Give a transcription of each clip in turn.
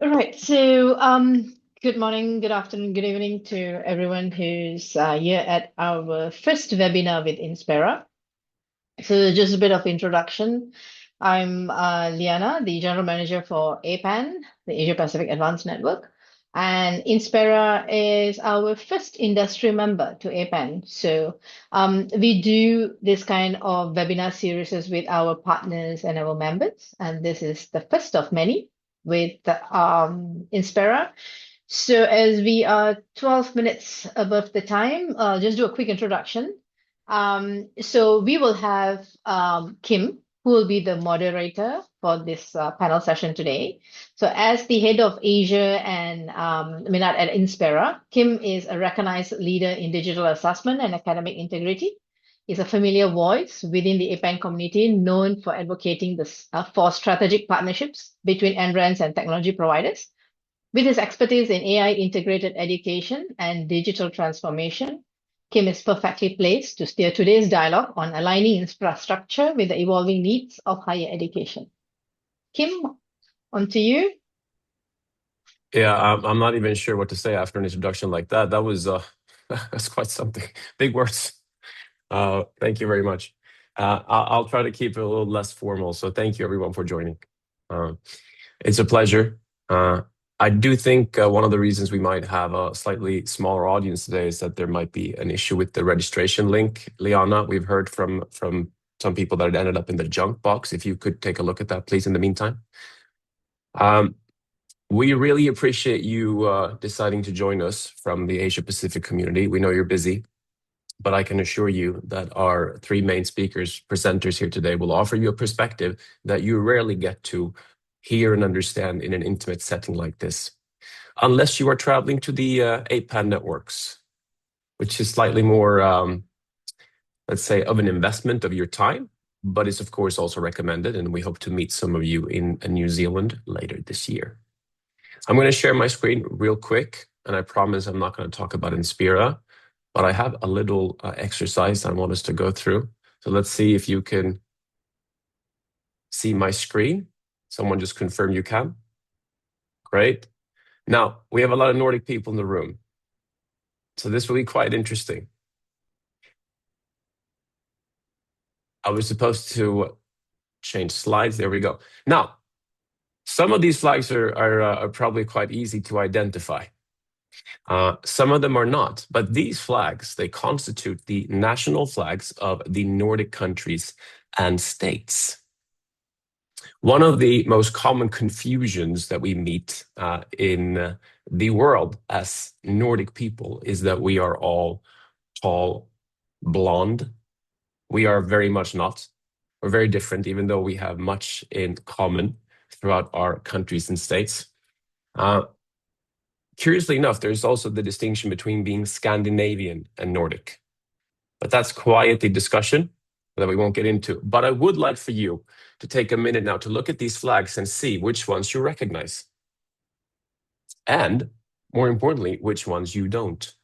All right. Good morning, good afternoon, good evening to everyone who's here at our first webinar with Inspera. So, just a bit of introduction. I'm Liana, the General Manager for APAN, the Asia Pacific Advanced Network. And Inspera is our first industry member to APAN. We do this kind of webinar series with our partners and our members. And this is the first of many with Inspera. So, as we are 12 minutes above the time, I'll just do a quick introduction. So we will have Kim, who will be the moderator for this panel session today. So as the head of Asia and MENAT at Inspera, Kim is a recognized leader in digital assessment and academic integrity. He's a familiar voice within the APAN community, known for advocating for strategic partnerships between NRENs and technology providers. With his expertise in AI integrated education and digital transformation, Kim is perfectly placed to steer today's dialogue on aligning infrastructure with the evolving needs of higher education. Kim, on to you. Yeah, I'm not even sure what to say after an introduction like that. That was that's quite something. Big words. Thank you very much. I'll try to keep it a little less formal. So thank you everyone for joining. It's a pleasure. I do think one of the reasons we might have a slightly smaller audience today is that there might be an issue with the registration link. Liana, we've heard from some people that it ended up in the junk box. If you could take a look at that, please, in the meantime. We really appreciate you deciding to join us from the Asia Pacific community. We know you're busy, but I can assure you that our three main presenters here today will offer you a perspective that you rarely get to hear and understand in an intimate setting like this, unless you are traveling to the APAN networks, which is slightly more, let's say, of an investment of your time, but is of course also recommended, and we hope to meet some of you in New Zealand later this year. I'm going to share my screen real quick, and I promise I'm not going to talk about Inspera, but I have a little exercise I want us to go through. So let's see if you can see my screen. Someone just confirm you can. Great. Now, we have a lot of Nordic people in the room, so this will be quite interesting. I was supposed to change slides. There we go. Now, some of these flags are probably quite easy to identify. Some of them are not, but these flags, they constitute the national flags of the Nordic countries and states. One of the most common confusions that we meet in the world as Nordic people is that we are all tall, blonde. We are very much not. We're very different, even though we have much in common throughout our countries and states. Curiously enough, there's also the distinction between being Scandinavian and Nordic. But that's quite a discussion that we won't get into. But I would like for you to take a minute now to look at these flags and see which ones you recognize. And more importantly, which ones you don't.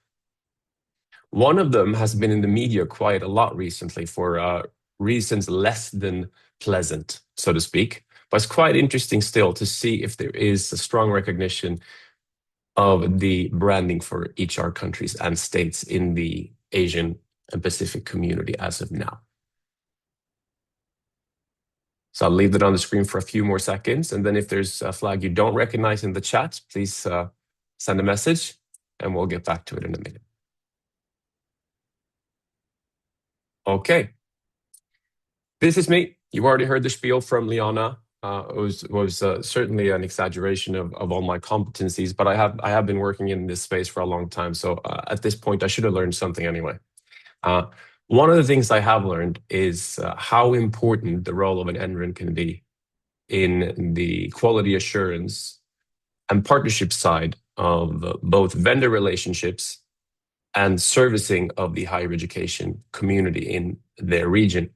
One of them has been in the media quite a lot recently for reasons less than pleasant, so to speak. But it's quite interesting still to see if there is a strong recognition of the branding for each of our countries and states in the Asian and Pacific community as of now. So I'll leave it on the screen for a few more seconds. And then if there's a flag you don't recognize in the chat, please send a message and we'll get back to it in a minute. Okay. This is me. You've already heard the spiel from Liana. It was certainly an exaggeration of all my competencies, but I have been working in this space for a long time. So at this point, I should have learned something anyway. One of the things I have learned is how important the role of an NREN can be in the quality assurance and partnership side of both vendor relationships and servicing of the higher education community in their region.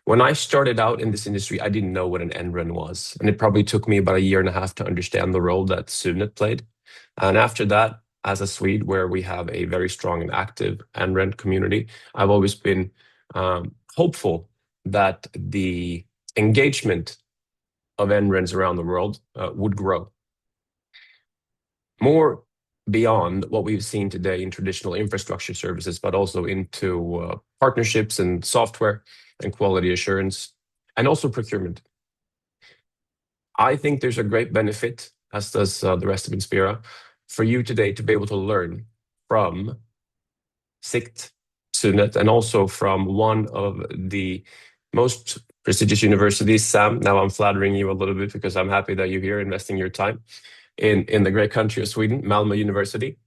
When I started out in this industry, I didn't know what an NREN was, and it probably took me about a year and a half to understand the role that SUNET played. And after that, as a Swede, where we have a very strong and active NREN community, I've always been hopeful that the engagement of NRENs around the world would grow. more beyond what we've seen today in traditional infrastructure services, but also into partnerships and software and quality assurance, and also procurement. I think there's a great benefit, as does the rest of Inspera, for you today to be able to learn from SIKT, SUNET, and also from one of the most prestigious universities. Sam, now I'm flattering you a little bit because I'm happy that you're here investing your time in the great country of Sweden, Malmö University.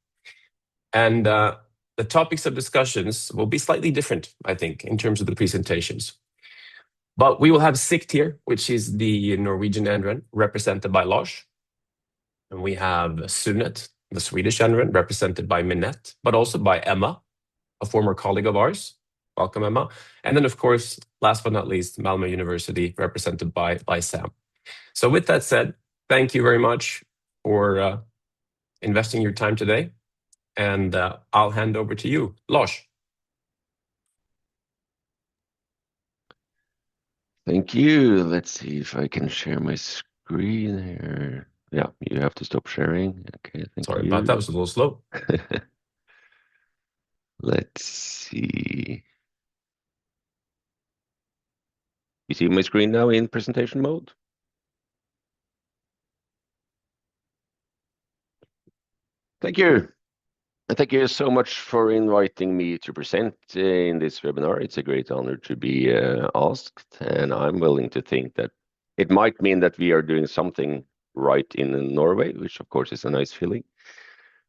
And the topics of discussions will be slightly different, I think, in terms of the presentations. But we will have SIKT here, which is the Norwegian NREN, represented by Lars. And we have SUNET, the Swedish NREN, represented by Minette, but also by Emma, a former colleague of ours. Welcome, Emma. And then, of course, last but not least, Malmö University, represented by Sam. So with that said, thank you very much for investing your time today. And I'll hand over to you, Lars. Thank you. Let's see if I can share my screen here. Yeah, you have to stop sharing. Okay, thank you. Sorry about that, it was a little slow. Let's see. You see my screen now in presentation mode? Thank you. And thank you so much for inviting me to present in this webinar. It's a great honor to be asked, and I'm willing to think that it might mean that we are doing something right in Norway, which of course is a nice feeling.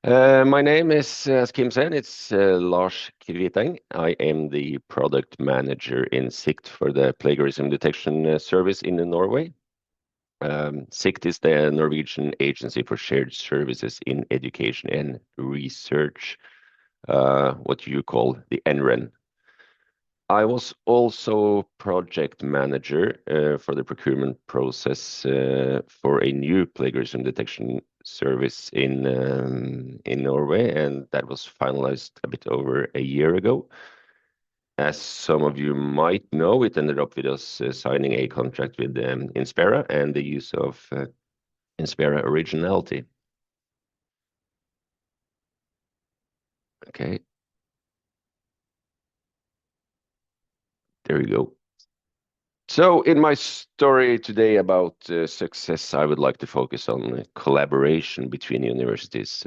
My name is, as Kim said, it's Lars Kviteng. I am the product manager in SIKT for the plagiarism detection service in Norway. SIKT is the Norwegian Agency for Shared Services in Education and Research, what you call the NREN. I was also project manager for the procurement process for a new plagiarism detection service in Norway, and that was finalized a bit over a year ago. As some of you might know, it ended up with us signing a contract with Inspera and the use of Inspera Originality. Okay. There you go. So in my story today about success, I would like to focus on collaboration between universities.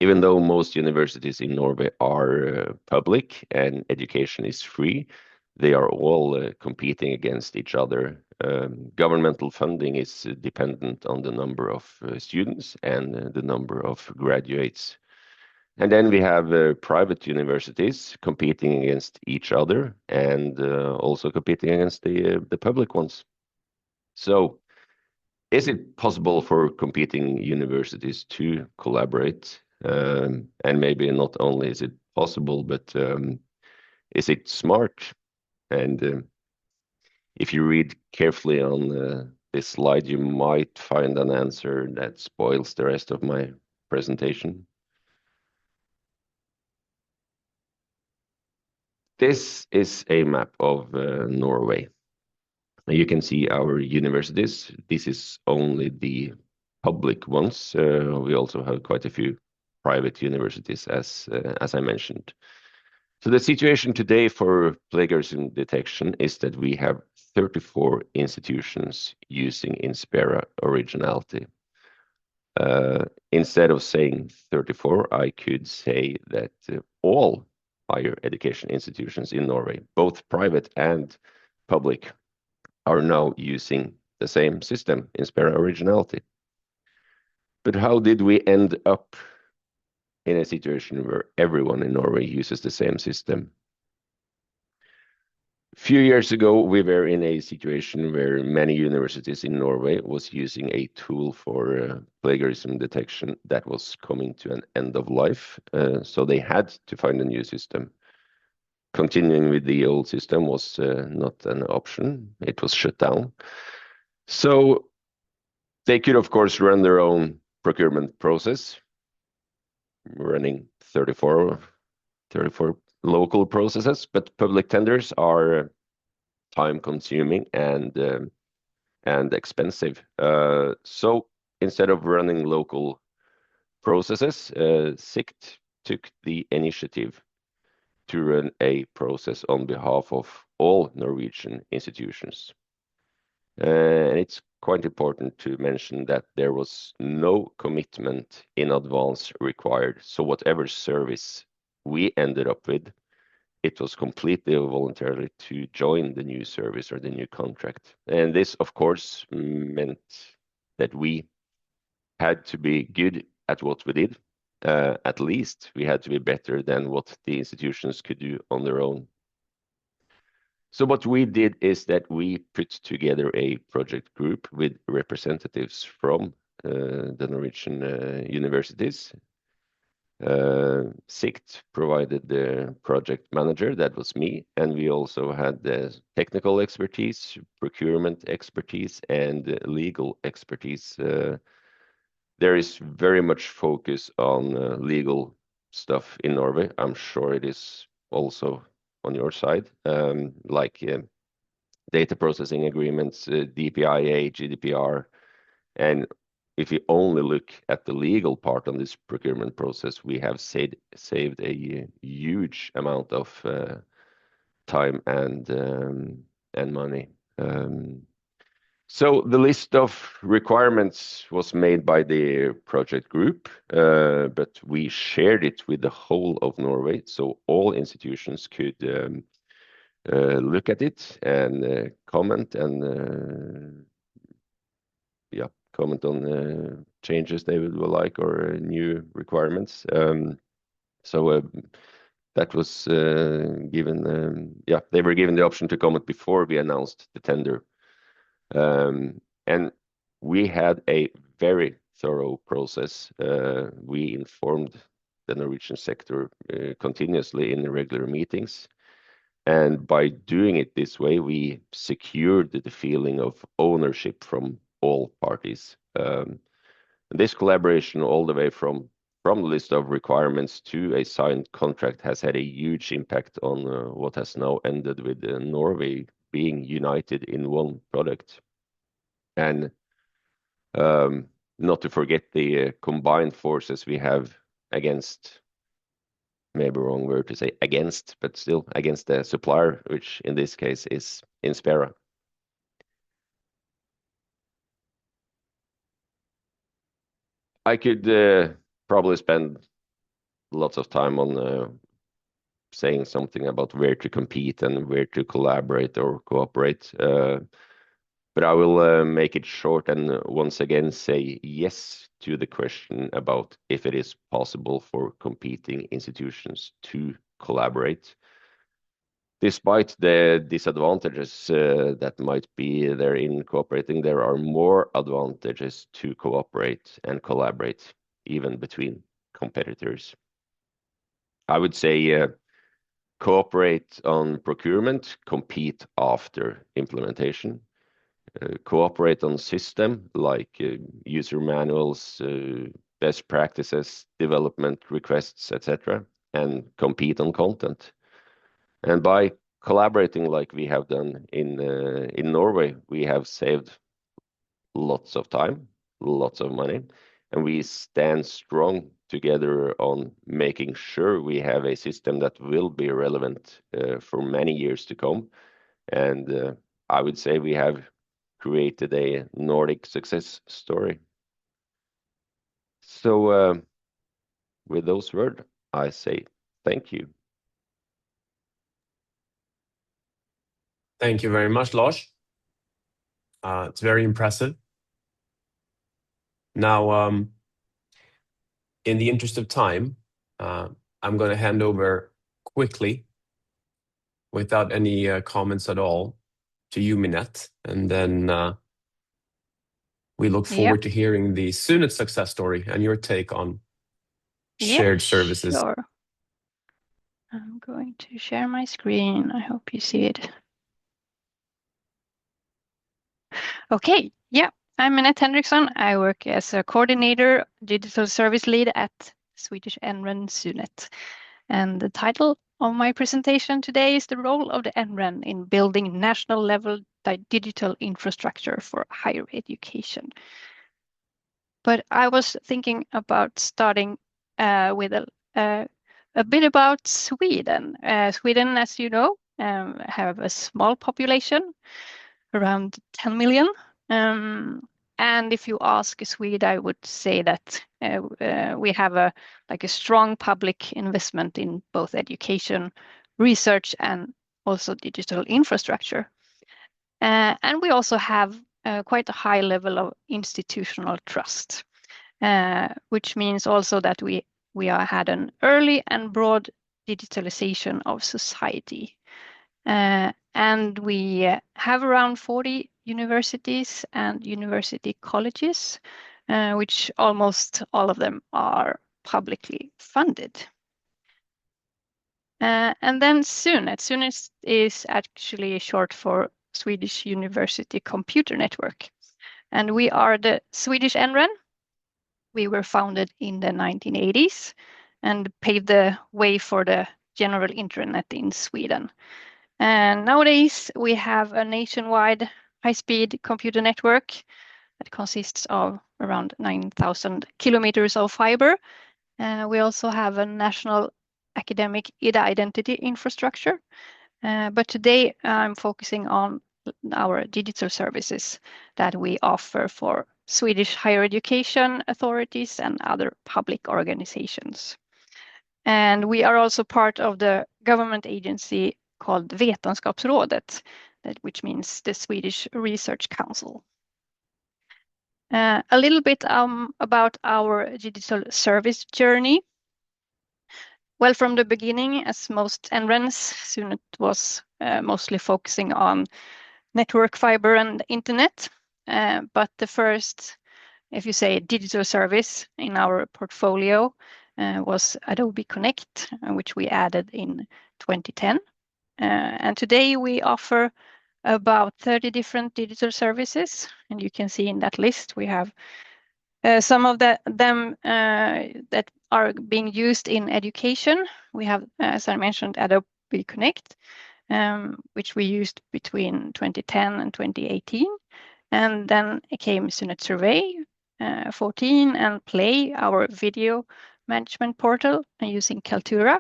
Even though most universities in Norway are public and education is free, they are all competing against each other. Governmental funding is dependent on the number of students and the number of graduates. And then we have private universities competing against each other and also competing against the public ones. So is it possible for competing universities to collaborate? And maybe not only is it possible, but is it smart? And if you read carefully on this slide, you might find an answer that spoils the rest of my presentation. This is a map of Norway. You can see our universities. This is only the public ones. We also have quite a few private universities, as I mentioned. So the situation today for plagiarism detection is that we have 34 institutions using Inspera Originality. Instead of saying 34, I could say that all higher education institutions in Norway, both private and public, are now using the same system, Inspera Originality. But how did we end up in a situation where everyone in Norway uses the same system? A few years ago, we were in a situation where many universities in Norway was using a tool for plagiarism detection that was coming to an end of life. So they had to find a new system. Continuing with the old system was not an option. It was shut down. So they could, of course, run their own procurement process, running 34 local processes, but public tenders are time-consuming and expensive. So instead of running local processes, SIKT took the initiative to run a process on behalf of all Norwegian institutions. And it's quite important to mention that there was no commitment in advance required. So whatever service we ended up with, it was completely voluntarily to join the new service or the new contract. And this, of course, meant that we had to be good at what we did. At least we had to be better than what the institutions could do on their own. So what we did is that we put together a project group with representatives from the Norwegian universities. SIKT provided the project manager, that was me, and we also had the technical expertise, procurement expertise, and legal expertise. There is very much focus on legal stuff in Norway. I'm sure it is also on your side, like data processing agreements, DPIA, GDPR. And if you only look at the legal part on this procurement process, we have saved a huge amount of time and money. So the list of requirements was made by the project group, but we shared it with the whole of Norway, so all institutions could look at it and comment and comment on changes they would like or new requirements. So that was given. They were given the option to comment before we announced the tender. And we had a very thorough process. We informed the Norwegian sector continuously in regular meetings. And by doing it this way, we secured the feeling of ownership from all parties. This collaboration all the way from the list of requirements to a signed contract has had a huge impact on what has now ended with Norway being united in one product. And not to forget the combined forces we have against, maybe wrong word to say against, but still against the supplier, which in this case is Inspera. I could probably spend lots of time on saying something about where to compete and where to collaborate or cooperate. But I will make it short and once again say yes to the question about if it is possible for competing institutions to collaborate. Despite the disadvantages that might be there in cooperating, there are more advantages to cooperate and collaborate, even between competitors. I would say cooperate on procurement, compete after implementation. Cooperate on system like user manuals, best practices, development requests, etc., and compete on content. And by collaborating like we have done in Norway, we have saved lots of time, lots of money, and we stand strong together on making sure we have a system that will be relevant for many years to come. And I would say we have created a Nordic success story. So with those words, I say thank you. Thank you very much, Lars. It's very impressive. Now, in the interest of time, I'm going to hand over quickly, without any comments at all, to you, Minette, and then we look forward to hearing the SUNET success story and your take on shared services. Sure. I'm going to share my screen. I hope you see it. Okay, I'm Minette Henriksson. I work as a coordinator, digital service lead at Swedish NREN SUNET. And the title of my presentation today is the role of the NREN in building national level digital infrastructure for higher education. But I was thinking about starting with a bit about Sweden. Sweden, as you know, have a small population, around 10 million. And if you ask a Swede, I would say that we have a strong public investment in both education, research, and also digital infrastructure. And we also have quite a high level of institutional trust, which means also that we had an early and broad digitalization of society. And we have around 40 universities and university colleges, which almost all of them are publicly funded. And then SUNET. SUNET is actually short for Swedish University Computer Network. And we are the Swedish NREN. We were founded in the 1980s and paved the way for the general internet in Sweden. And nowadays we have a nationwide high-speed computer network that consists of around 9,000 kilometers of fiber. We also have a national academic identity infrastructure. But today I'm focusing on our digital services that we offer for Swedish higher education authorities and other public organizations. And we are also part of the government agency called Vetenskapsrådet, which means the Swedish Research Council. A little bit about our digital service journey. Well, from the beginning, as most NRENs, SUNET was mostly focusing on network, fiber, and internet. But the first, if you say, digital service in our portfolio was Adobe Connect, which we added in 2010. And today we offer about 30 different digital services. And you can see in that list, we have some of them that are being used in education. We have, as I mentioned, Adobe Connect, which we used between 2010 and 2018. And then it came SUNET Survey 14 and Play, our video management portal, using Kaltura.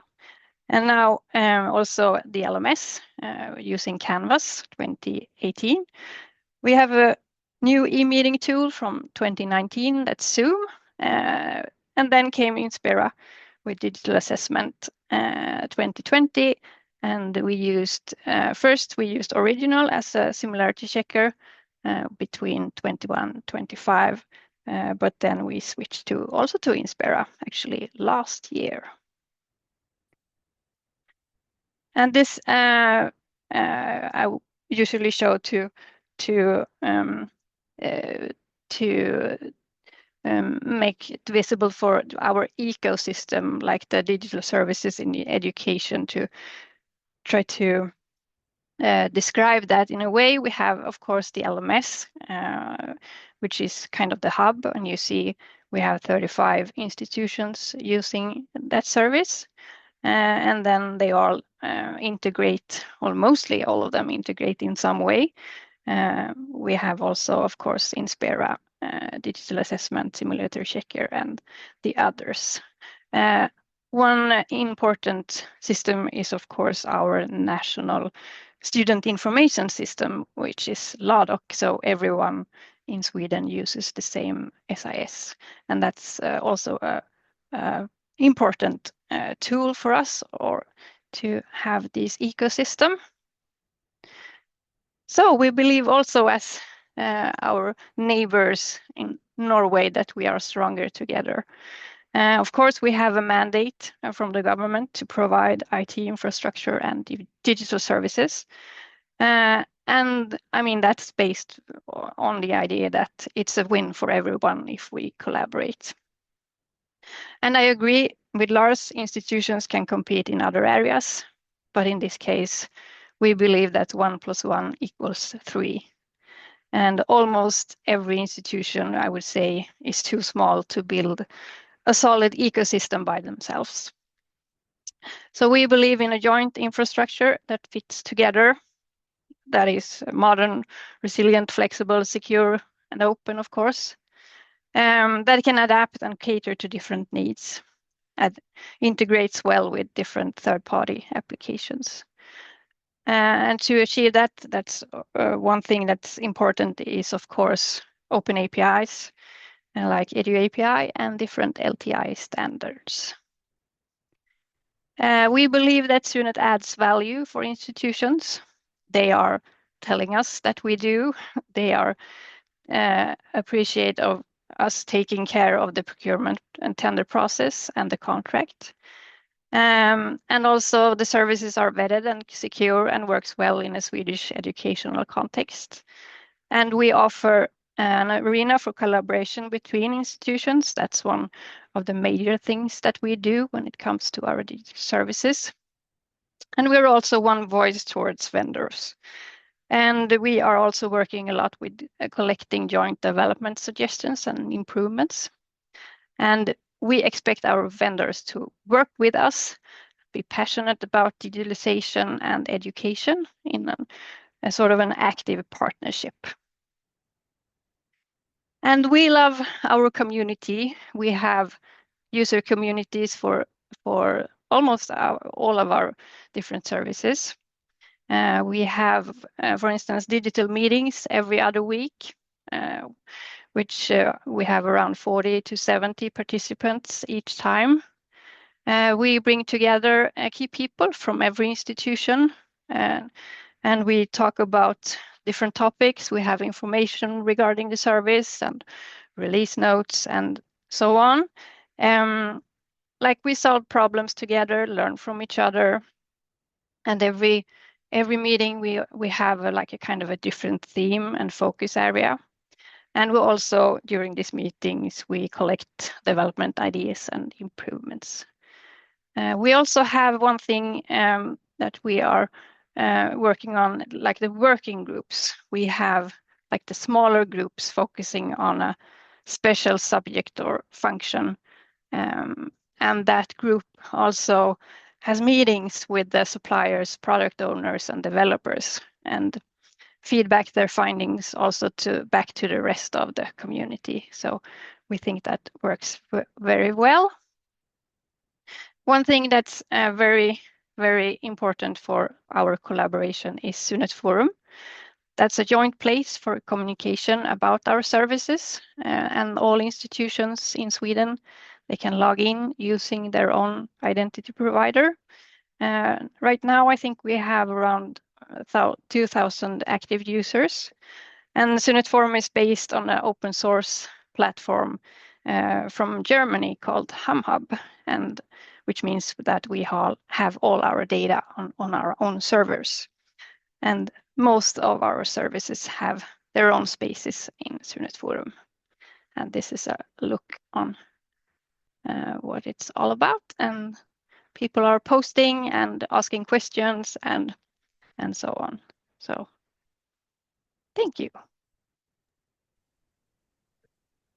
And now also the LMS using Canvas 2018. We have a new e-meeting tool from 2019, that's Zoom. And then came Inspera with digital assessment 2020. And we used, first we used Original as a similarity checker between 21, 25. But then we switched also to Inspera actually last year. And this I usually show to make it visible for our ecosystem, like the digital services in education, to try to describe that in a way. We have, of course, the LMS, which is kind of the hub, and you see we have 35 institutions using that service. And then they all integrate, or mostly all of them integrate in some way. We have also, of course, Inspera, digital assessment, simulator checker, and the others. One important system is, of course, our national student information system, which is LADOC. So everyone in Sweden uses the same SIS. And that's also a important tool for us, or to have this ecosystem. So we believe also, as our neighbors in Norway, that we are stronger together. Of course, we have a mandate from the government to provide IT infrastructure and digital services. And I mean, that's based on the idea that it's a win for everyone if we collaborate. And I agree with Lars, institutions can compete in other areas, but in this case, we believe that 1 + 1 = 3. And almost every institution, I would say, is too small to build a solid ecosystem by themselves. So we believe in a joint infrastructure that fits together, that is modern, resilient, flexible, secure, and open, of course. that can adapt and cater to different needs and integrates well with different third-party applications. And to achieve that, that's one thing that's important is, of course, open APIs like Edu API and different LTI standards. We believe that SUNET adds value for institutions. They are telling us that we do. They are appreciate of us taking care of the procurement and tender process and the contract. And also the services are vetted and secure and works well in a Swedish educational context. And we offer an arena for collaboration between institutions. That's one of the major things that we do when it comes to our digital services. And we're also one voice towards vendors. And we are also working a lot with collecting joint development suggestions and improvements. And we expect our vendors to work with us, be passionate about digitalization and education in a sort of an active partnership. And we love our community. We have user communities for almost all of our different services. We have, for instance, digital meetings every other week, which we have around 40 to 70 participants each time. We bring together key people from every institution, and we talk about different topics. We have information regarding the service and release notes and so on. Like we solve problems together, learn from each other, and every meeting we have like a kind of a different theme and focus area. And we also, during these meetings, we collect development ideas and improvements. We also have one thing that we are working on, like the working groups. We have like the smaller groups focusing on a special subject or function. And that group also has meetings with the suppliers, product owners, and developers, and feedback their findings also back to the rest of the community. So we think that works very well. One thing that's very, very important for our collaboration is SUNET Forum. That's a joint place for communication about our services, and all institutions in Sweden, they can log in using their own identity provider. Right now, I think we have around 2,000 active users, and SUNET Forum is based on an open source platform from Germany called HumHub, and which means that we have all our data on our own servers. And most of our services have their own spaces in SUNET Forum. And this is a look on what it's all about. And people are posting and asking questions and so on. So thank you.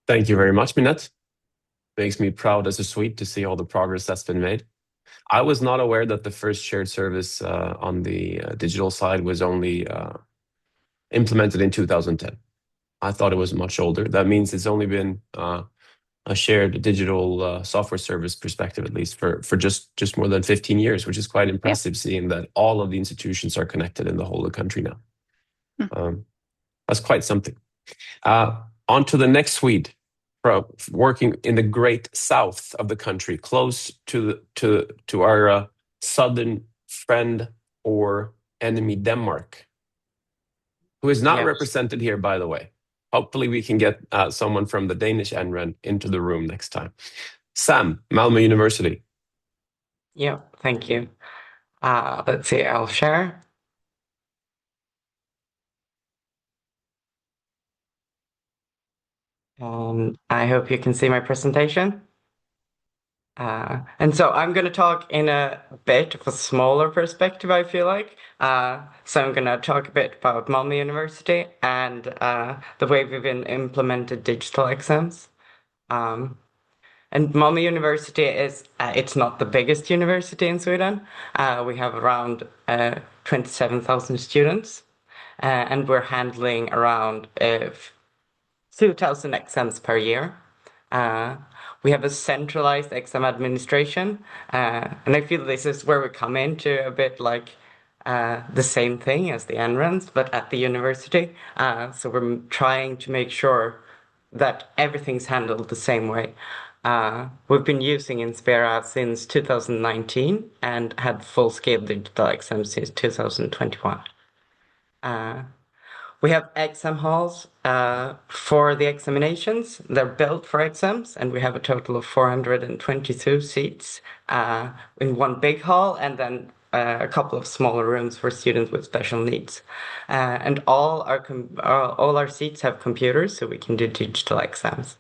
Thank you very much, Minette. Makes me proud as a Swede to see all the progress that's been made. I was not aware that the first shared service on the digital side was only implemented in 2010. I thought it was much older. That means it's only been a shared digital software service perspective, at least for just more than 15 years, which is quite impressive, seeing that all of the institutions are connected in the whole of the country now. That's quite something. On to the next Swede, working in the great south of the country, close to our southern friend or enemy, Denmark, who is not represented here, by the way. Hopefully we can get someone from the Danish NREN into the room next time. Sam, Malmö University. Yeah, thank you. Let's see, I'll share. I hope you can see my presentation. And so I'm going to talk in a bit of a smaller perspective, I feel like. So I'm going to talk a bit about Malmö University and the way we've been implemented digital exams. And Malmö University is, it's not the biggest university in Sweden. We have around 27,000 students, and we're handling around 2,000 exams per year. We have a centralized exam administration, and I feel this is where we come into a bit like the same thing as the NRENs, but at the university. So we're trying to make sure that everything's handled the same way. We've been using Inspera since 2019 and had full-scale digital exams since 2021. We have exam halls for the examinations. They're built for exams, and we have a total of 422 seats in one big hall, and then a couple of smaller rooms for students with special needs. And all our seats have computers, so we can do digital exams.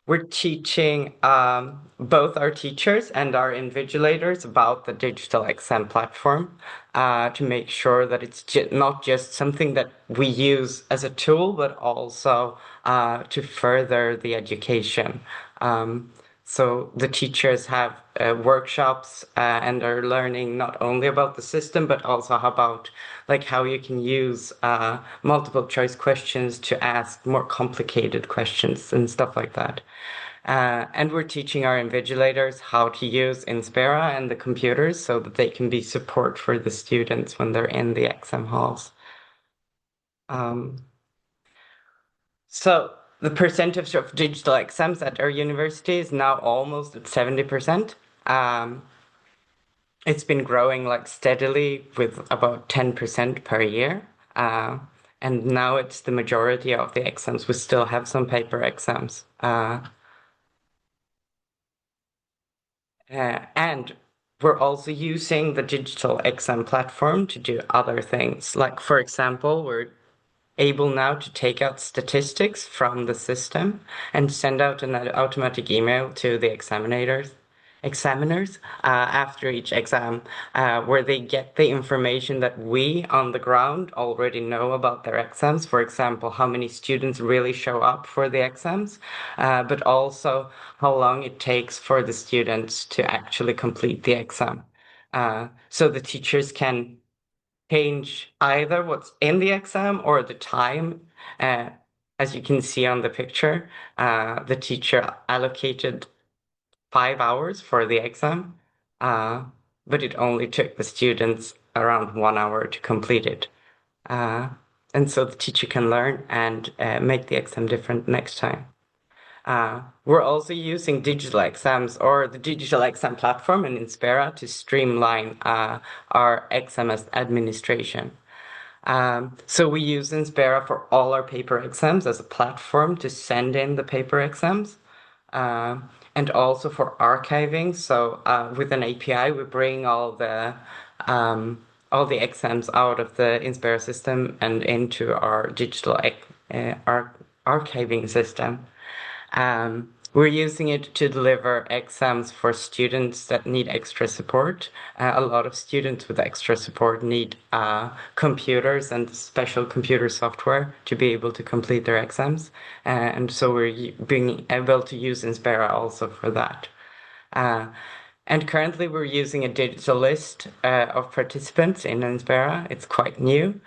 We're teaching both our teachers and our invigilators about the digital exam platform to make sure that it's not just something that we use as a tool, but also to further the education. So the teachers have workshops and are learning not only about the system, but also about like how you can use multiple choice questions to ask more complicated questions and stuff like that. And we're teaching our invigilators how to use Inspera and the computers so that they can be support for the students when they're in the exam halls. So the percentage of digital exams at our university is now almost at 70%. It's been growing like steadily with about 10% per year. And now it's the majority of the exams. We still have some paper exams. And we're also using the digital exam platform to do other things. Like, for example, we're able now to take out statistics from the system and send out an automatic email to the examiners after each exam, where they get the information that we on the ground already know about their exams. For example, how many students really show up for the exams, but also how long it takes for the students to actually complete the exam. So the teachers can change either what's in the exam or the time. As you can see on the picture, the teacher allocated 5 hours for the exam, but it only took the students around 1 hour to complete it. And so the teacher can learn and make the exam different next time. We're also using digital exams or the digital exam platform in Inspera to streamline our exam administration. So we use Inspera for all our paper exams as a platform to send in the paper exams. And also for archiving. So with an API, we bring all the exams out of the Inspera system and into our digital archiving system. We're using it to deliver exams for students that need extra support. A lot of students with extra support need computers and special computer software to be able to complete their exams. And so we're being able to use Inspera also for that. And currently we're using a digital list of participants in Inspera. It's quite new.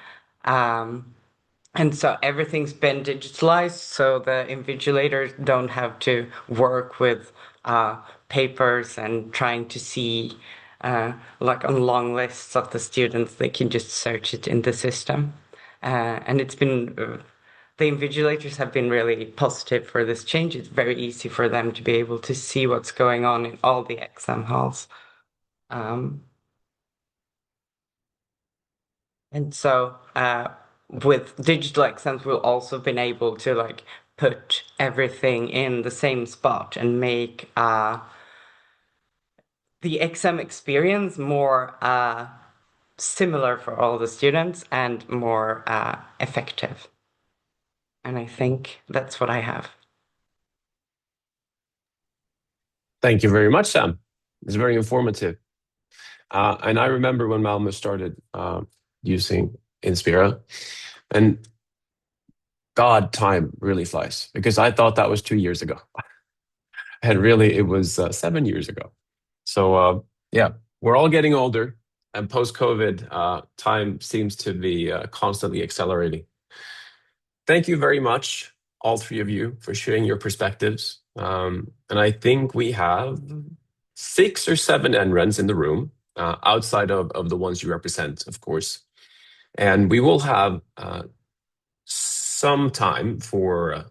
And so everything's been digitalized, so the invigilators don't have to work with papers and trying to see like on long lists of the students. They can just search it in the system. And it's been, the invigilators have been really positive for this change. It's very easy for them to be able to see what's going on in all the exam halls. And so with digital exams, we've also been able to like put everything in the same spot and make the exam experience more similar for all the students and more effective. And I think that's what I have. Thank you very much, Sam. It's very informative. And I remember when Malmö started using Inspira, and God, time really flies, because I thought that was 2 years ago. And really, it was 7 years ago. So yeah, we're all getting older, and post-COVID, time seems to be constantly accelerating. Thank you very much, all three of you, for sharing your perspectives. And I think we have 6 or 7 NRENs in the room, outside of the ones you represent, of course. And we will have some time for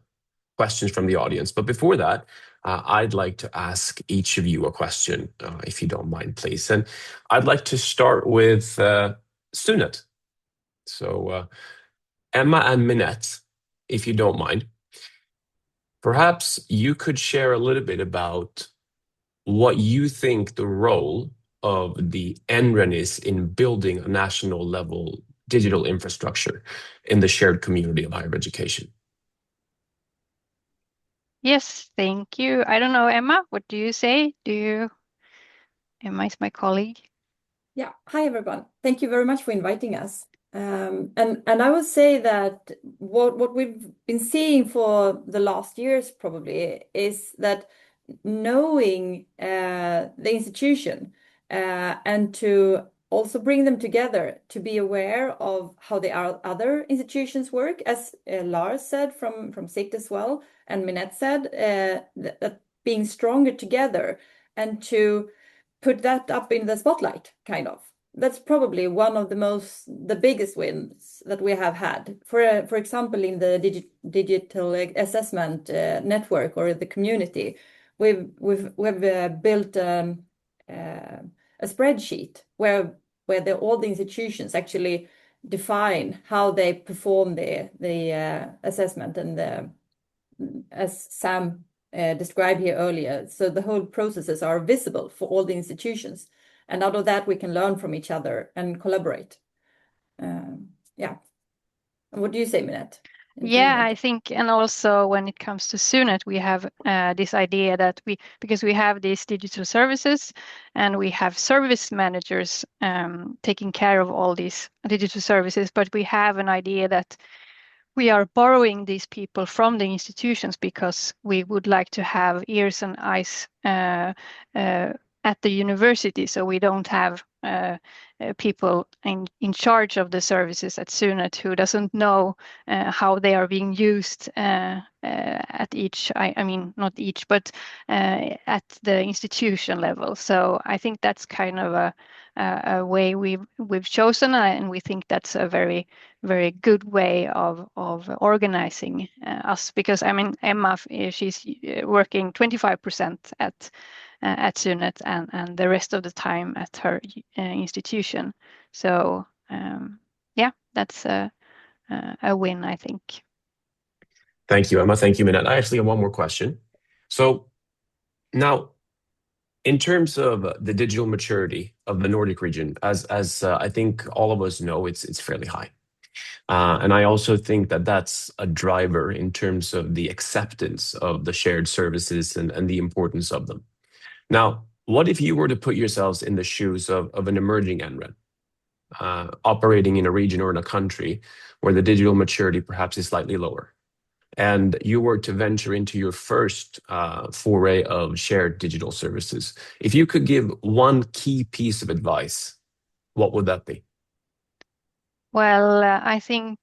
questions from the audience. But before that, I'd like to ask each of you a question, if you don't mind, please. And I'd like to start with SUNET. So Emma and Minette, if you don't mind, perhaps you could share a little bit about what you think the role of the NREN is in building a national level digital infrastructure in the shared community of higher education. Yes, thank you. I don't know, Emma, what do you say? Emma is my colleague. Yeah, hi everyone. Thank you very much for inviting us. And I would say that what we've been seeing for the last years probably is that knowing the institution and to also bring them together to be aware of how the other institutions work, as Lars said from SIKT as well, and Minette said, that being stronger together and to put that up in the spotlight, kind of. That's probably one of the biggest wins that we have had. For example, in the digital assessment network or the community, we've built a spreadsheet where all the institutions actually define how they perform the assessment and as Sam described here earlier. So the whole processes are visible for all the institutions. And out of that, we can learn from each other and collaborate. Yeah. And what do you say, Minette? Yeah, I think, and also when it comes to SUNET, we have this idea that because we have these digital services and we have service managers taking care of all these digital services, but we have an idea that we are borrowing these people from the institutions because we would like to have ears and eyes at the university, so we don't have people in charge of the services at SUNET who doesn't know how they are being used at each, I mean, not each, but at the institution level. So I think that's kind of a way we've chosen, and we think that's a very, very good way of organizing us, because I mean, Emma, she's working 25% at SUNET and the rest of the time at her institution. So yeah, that's a win, I think. Thank you, Emma. Thank you, Minette. I actually have one more question. So now, in terms of the digital maturity of the Nordic region, as I think all of us know, it's fairly high. And I also think that that's a driver in terms of the acceptance of the shared services and the importance of them. Now, what if you were to put yourselves in the shoes of an emerging NREN, operating in a region or in a country where the digital maturity perhaps is slightly lower, and you were to venture into your first foray of shared digital services? If you could give one key piece of advice, what would that be? Well, I think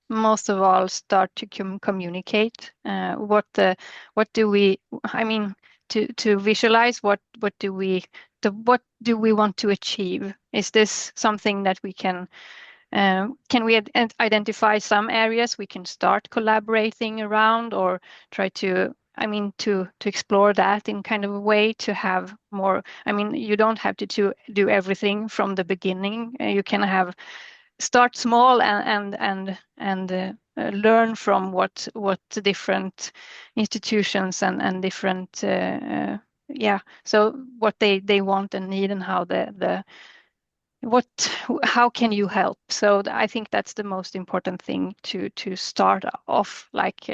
most of all, start to communicate. What do we? I mean, to visualize what do we want to achieve? Is this something that we can we identify some areas we can start collaborating around, or try to, I mean, to explore that in kind of a way to have more? I mean, you don't have to do everything from the beginning. You can start small and learn from what the different institutions and different so what they want and need, and how can you help? So I think that's the most important thing, to start off, like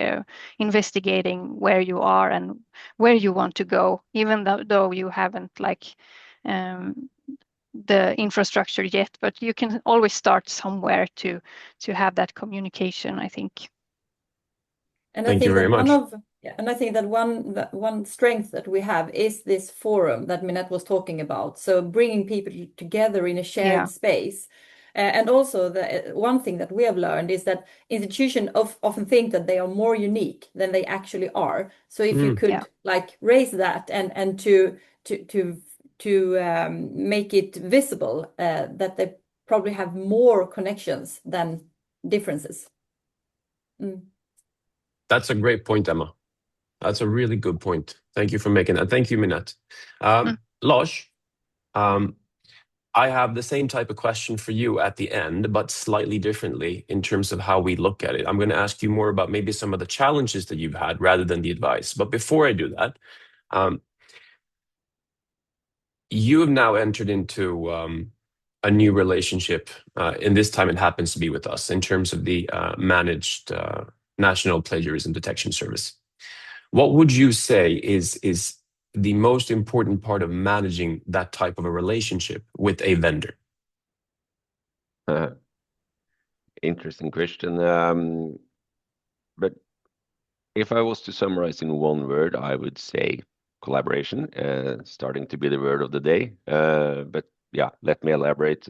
investigating where you are and where you want to go, even though you haven't the infrastructure yet, but you can always start somewhere to have that communication, I think. And Thank you very much. And I think that one strength that we have is this forum that Minette was talking about. So bringing people together in a shared space And also, the one thing that we have learned is that institutions often think that they are more unique than they actually are. So if you could like raise that and to make it visible, that they probably have more connections than differences. That's a great point, Emma. That's a really good point. Thank you for making that. Thank you, Minette. Lars, I have the same type of question for you at the end, but slightly differently in terms of how we look at it. I'm going to ask you more about maybe some of the challenges that you've had rather than the advice. But before I do that, you have now entered into a new relationship. In this time, it happens to be with us in terms of the managed National Plagiarism Detection Service. What would you say is the most important part of managing that type of a relationship with a vendor? Interesting question. But if I was to summarize in one word, I would say collaboration, starting to be the word of the day. But yeah, let me elaborate.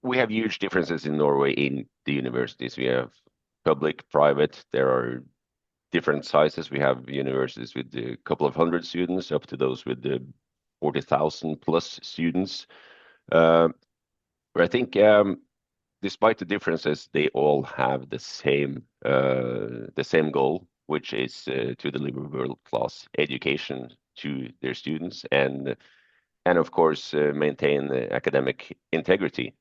We have huge differences in Norway in the universities. We have public, private. There are different sizes. We have universities with a couple of hundred students up to those with 40,000 plus students. But I think despite the differences, they all have the same goal, which is to deliver world-class education to their students and of course maintain academic integrity.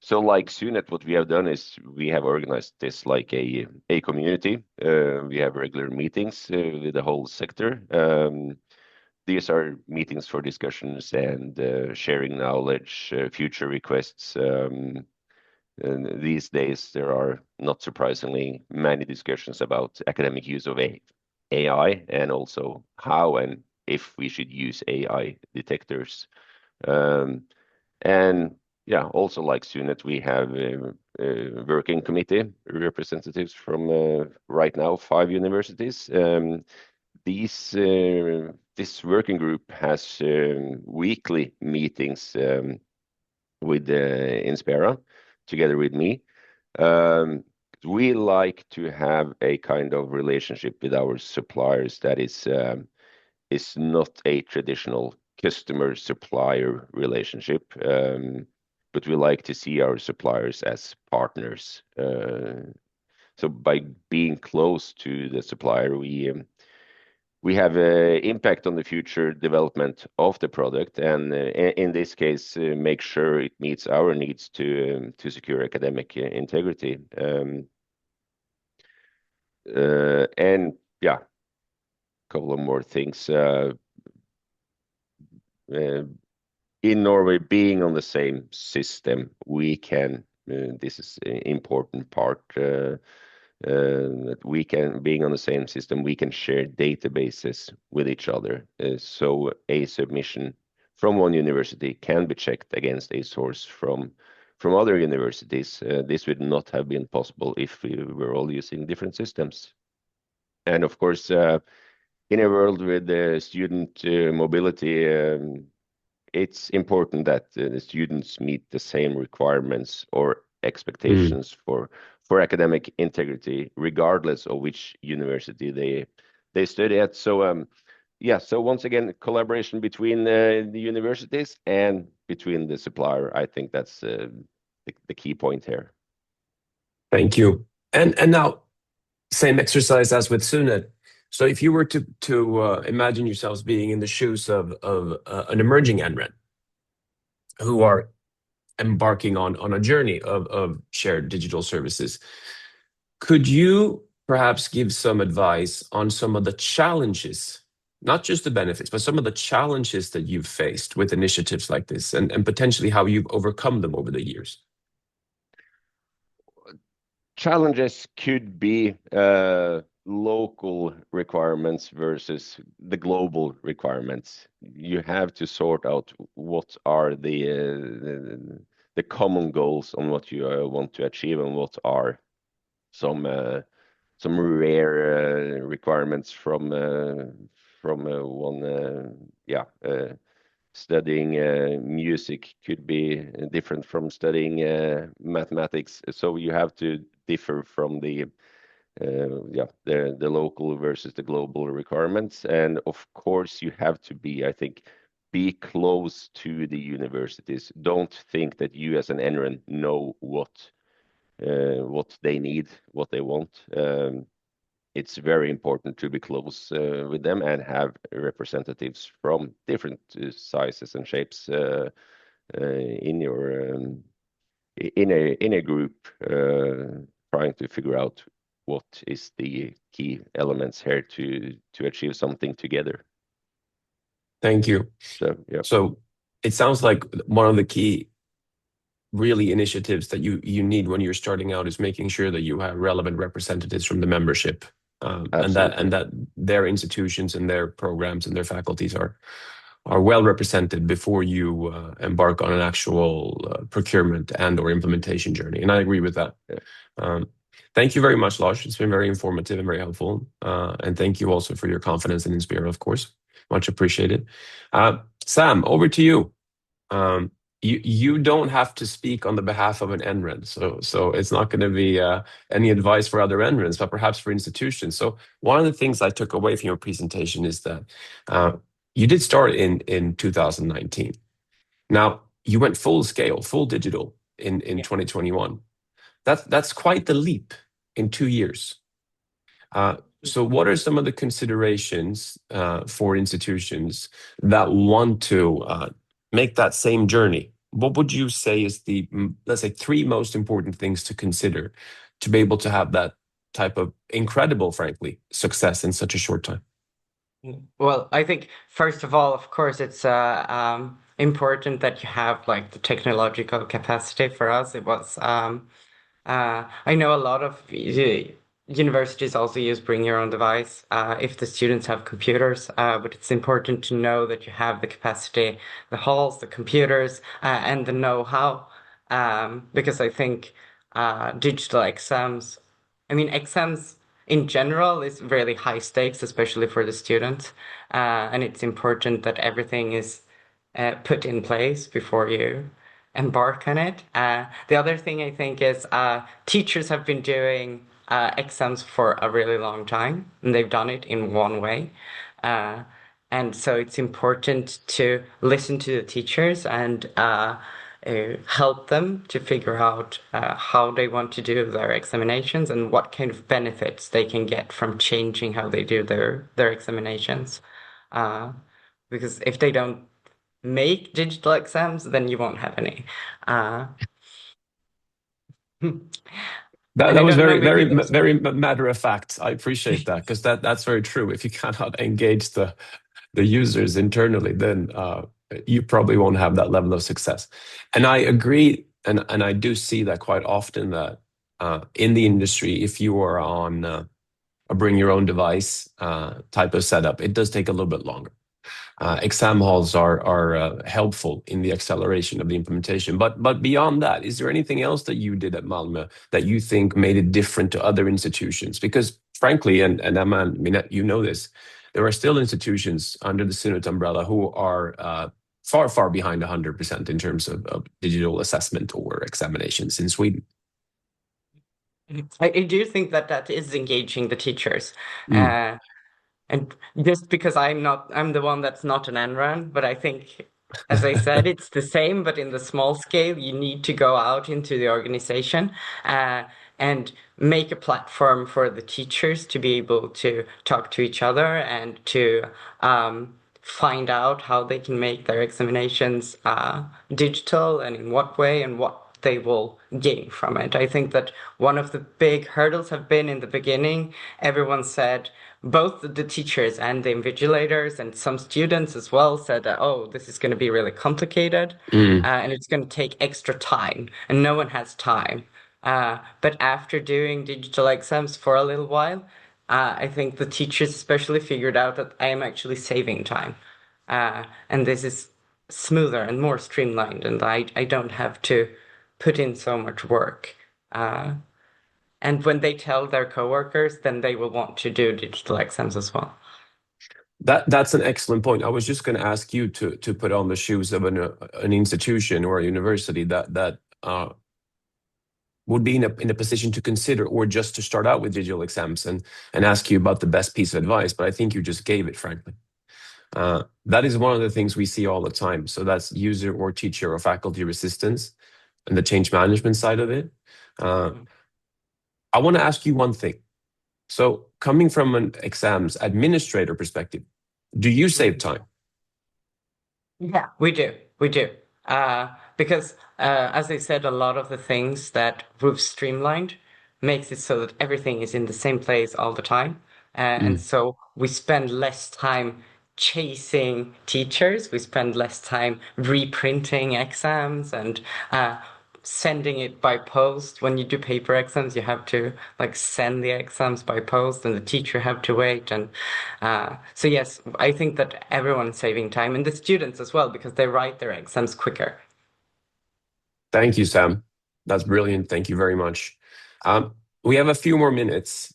So like SUNET, what we have done is we have organized this like a community. We have regular meetings with the whole sector. These are meetings for discussions and sharing knowledge, future requests. And these days, there are, not surprisingly, many discussions about academic use of AI and also how and if we should use AI detectors. And yeah, also like SUNET, we have a working committee representatives from right now 5 universities. This working group has weekly meetings with Inspera together with me. We like to have a kind of relationship with our suppliers that is not a traditional customer-supplier relationship, but we like to see our suppliers as partners. So by being close to the supplier, we have an impact on the future development of the product, and in this case, make sure it meets our needs to secure academic integrity. And yeah, a couple of more things. In Norway, being on the same system, we can. This is an important part. That we can, being on the same system, we can share databases with each other. So a submission from one university can be checked against a source from other universities. This would not have been possible if we were all using different systems. And of course, in a world with student mobility, it's important that the students meet the same requirements or expectations for academic integrity, regardless of which university they study at. So yeah, so once again, collaboration between the universities and between the supplier. I think that's the key point here. Thank you. And now, same exercise as with SUNET. So if you were to imagine yourselves being in the shoes of an emerging NREN who are embarking on a journey of shared digital services, could you perhaps give some advice on some of the challenges, not just the benefits, but some of the challenges that you've faced with initiatives like this and potentially how you've overcome them over the years? Challenges could be local requirements versus the global requirements. You have to sort out what are the common goals on what you want to achieve and what are some rare requirements from one studying music could be different from studying mathematics. So you have to differ from the local versus the global requirements. And of course, you have to be close to the universities. Don't think that you as an NREN know what they need, what they want. It's very important to be close with them and have representatives from different sizes and shapes in your in a group, trying to figure out what is the key elements here to achieve something together. Thank you. So yeah. So it sounds like one of the key really initiatives that you need when you're starting out is making sure that you have relevant representatives from the membership, and that their institutions and their programs and their faculties are well represented before you embark on an actual procurement and or implementation journey. And I agree with that. Yeah. Thank you very much, Lars. It's been very informative and very helpful. And thank you also for your confidence in Inspera, of course. Much appreciated. Sam, over to you. You don't have to speak on the behalf of an NREN, so it's not going to be any advice for other NRENs, but perhaps for institutions. So one of the things I took away from your presentation is that you did start in 2019. Now you went full scale, full digital in 2021. That's quite the leap in 2 years. So what are some of the considerations for institutions that want to make that same journey? What would you say is the, let's say, 3 most important things to consider to be able to have that type of incredible, frankly, success in such a short time? Well, I think first of all, of course, it's important that you have like the technological capacity. For us, it was I know a lot of universities also use bring your own device if the students have computers, but it's important to know that you have the capacity, the halls, the computers, and the know-how, because I think digital exams, exams in general is really high stakes, especially for the student, and it's important that everything is put in place before you embark on it. The other thing I think is teachers have been doing exams for a really long time, and they've done it in one way. And so it's important to listen to the teachers and help them to figure out how they want to do their examinations and what kind of benefits they can get from changing how they do their examinations. Because if they don't make digital exams, then you won't have any. That was very matter of fact. I appreciate that, because that's very true. If you cannot engage the users internally, then you probably won't have that level of success. And I agree, and I do see that quite often, that in the industry, if you are on a bring your own device type of setup, it does take a little bit longer. Exam halls are helpful in the acceleration of the implementation. But beyond that, is there anything else that you did at Malmö that you think made it different to other institutions? Because frankly, and Emma, you know this, there are still institutions under the SUNET umbrella who are far behind 100% in terms of digital assessment or examinations in Sweden. I do think that is engaging the teachers. Mm. And just because I'm the one that's not an NREN, but I think, as I said, it's the same, but in the small scale, you need to go out into the organization and make a platform for the teachers to be able to talk to each other and to find out how they can make their examinations digital and in what way and what they will gain from it. I think that one of the big hurdles have been in the beginning, everyone said, both the teachers and the invigilators and some students as well said that, oh, this is going to be really complicated and it's going to take extra time, and no one has time. But after doing digital exams for a little while, I think the teachers especially figured out that I am actually saving time. And this is smoother and more streamlined, and I don't have to put in so much work. And when they tell their coworkers, then they will want to do digital exams as well. That's an excellent point. I was just going to ask you to put on the shoes of an institution or a university that would be in a position to consider or just to start out with digital exams and ask you about the best piece of advice. But I think you just gave it, frankly. That is one of the things we see all the time. So that's user or teacher or faculty resistance and the change management side of it. I want to ask you one thing. So coming from an exams administrator perspective, do you save time? Yeah, we do. We do. Because, as I said, a lot of the things that we've streamlined makes it so that everything is in the same place all the time. And so we spend less time chasing teachers. We spend less time reprinting exams and sending it by post. When you do paper exams, you have to like send the exams by post, and the teacher have to wait. And so yes, I think that everyone's saving time, and the students as well, because they write their exams quicker. Thank you, Sam. That's brilliant. Thank you very much. We have a few more minutes,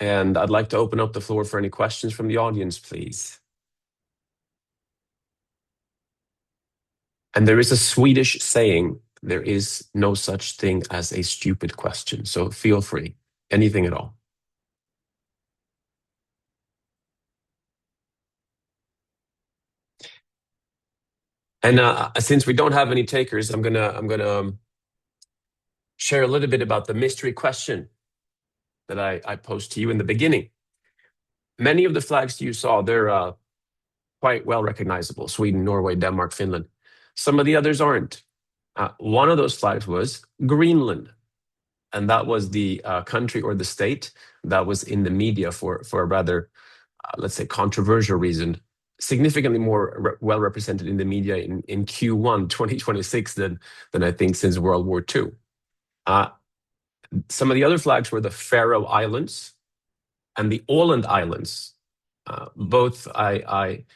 and I'd like to open up the floor for any questions from the audience, please. And there is a Swedish saying, there is no such thing as a stupid question. So feel free, anything at all. And since we don't have any takers, I'm gonna share a little bit about the mystery question that I posed to you in the beginning. Many of the flags you saw, they're quite well recognizable: Sweden, Norway, Denmark, Finland. Some of the others aren't. One of those flags was Greenland, and that was the country or the state that was in the media for a rather, let's say, controversial reason, significantly more well represented in the media in Q1 2026 than I think since World War II. Some of the other flags were the Faroe Islands and the Åland Islands. Both I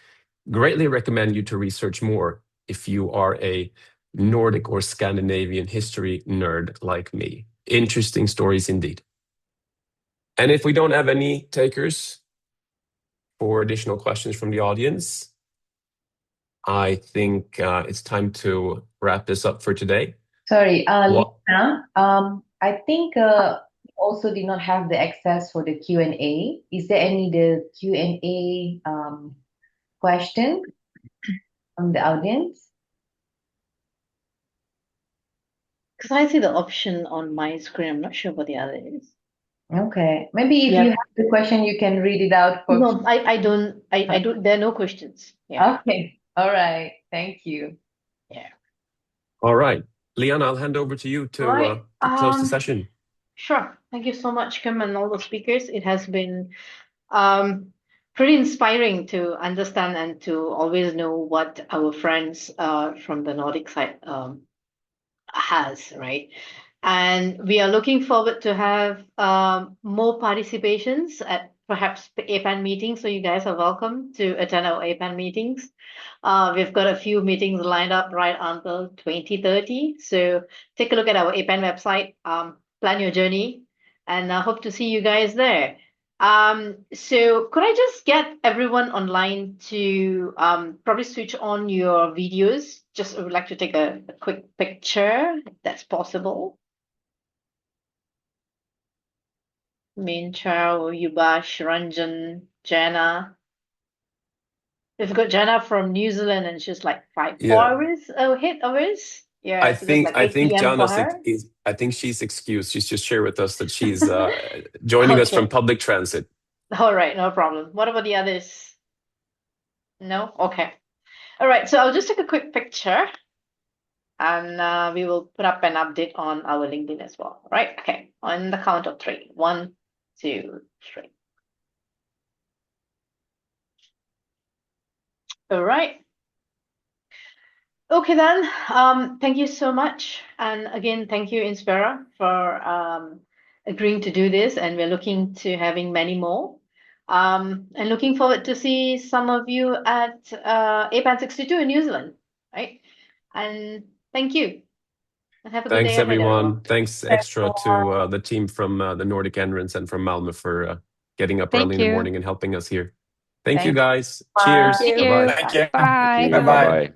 greatly recommend you to research more if you are a Nordic or Scandinavian history nerd like me. Interesting stories indeed. And if we don't have any takers for additional questions from the audience, I think it's time to wrap this up for today. Sorry, Lina, I think also did not have the access for the Q&A. Is there any the Q&A question from the audience? Because I see the option on my screen. I'm not sure what the other is. Okay, maybe if you have the question, you can read it out for. No, I don't. I don't. There are no questions. Yeah. Okay. All right. Thank you. Yeah. All right, Liana, I'll hand over to you to close the session. Sure. Thank you so much, Kim, and all the speakers. It has been pretty inspiring to understand and to always know what our friends from the Nordic side has, right? And we are looking forward to have more participations at perhaps APAN meetings. So you guys are welcome to attend our APAN meetings. We've got a few meetings lined up right until 2030. So take a look at our APAN website, plan your journey, and I hope to see you guys there. So could I just get everyone online to probably switch on your videos? Just I would like to take a quick picture, if that's possible. Minchao, Yubash, Ranjan, Jana. We've got Jana from New Zealand, and she's like 4 hours ahead of us. Yeah, I so that's think like 8 p.m. Jana for her. I think she's excused. She's just shared with us that she's joining us from public transit. All right, no problem. What about the others? No? Okay. All right, so I'll just take a quick picture, and we will put up an update on our LinkedIn as well. All right? Okay, on the count of 3. 1, 2, 3. All right. Okay then, thank you so much. And again, thank you, Inspera, for agreeing to do this. And we're looking to having many more. And looking forward to see some of you at APAN 62 in New Zealand, right? And thank you. And have a good day. Thanks, everyone. Thanks extra to the team from the Nordic NRENs and from Malmö for getting up early in the morning and helping us here. Thank you, Thank guys. you. Cheers. Thank you. Bye-bye. Thank you. Thank you. Bye. Thank you. Bye-bye. Bye-bye.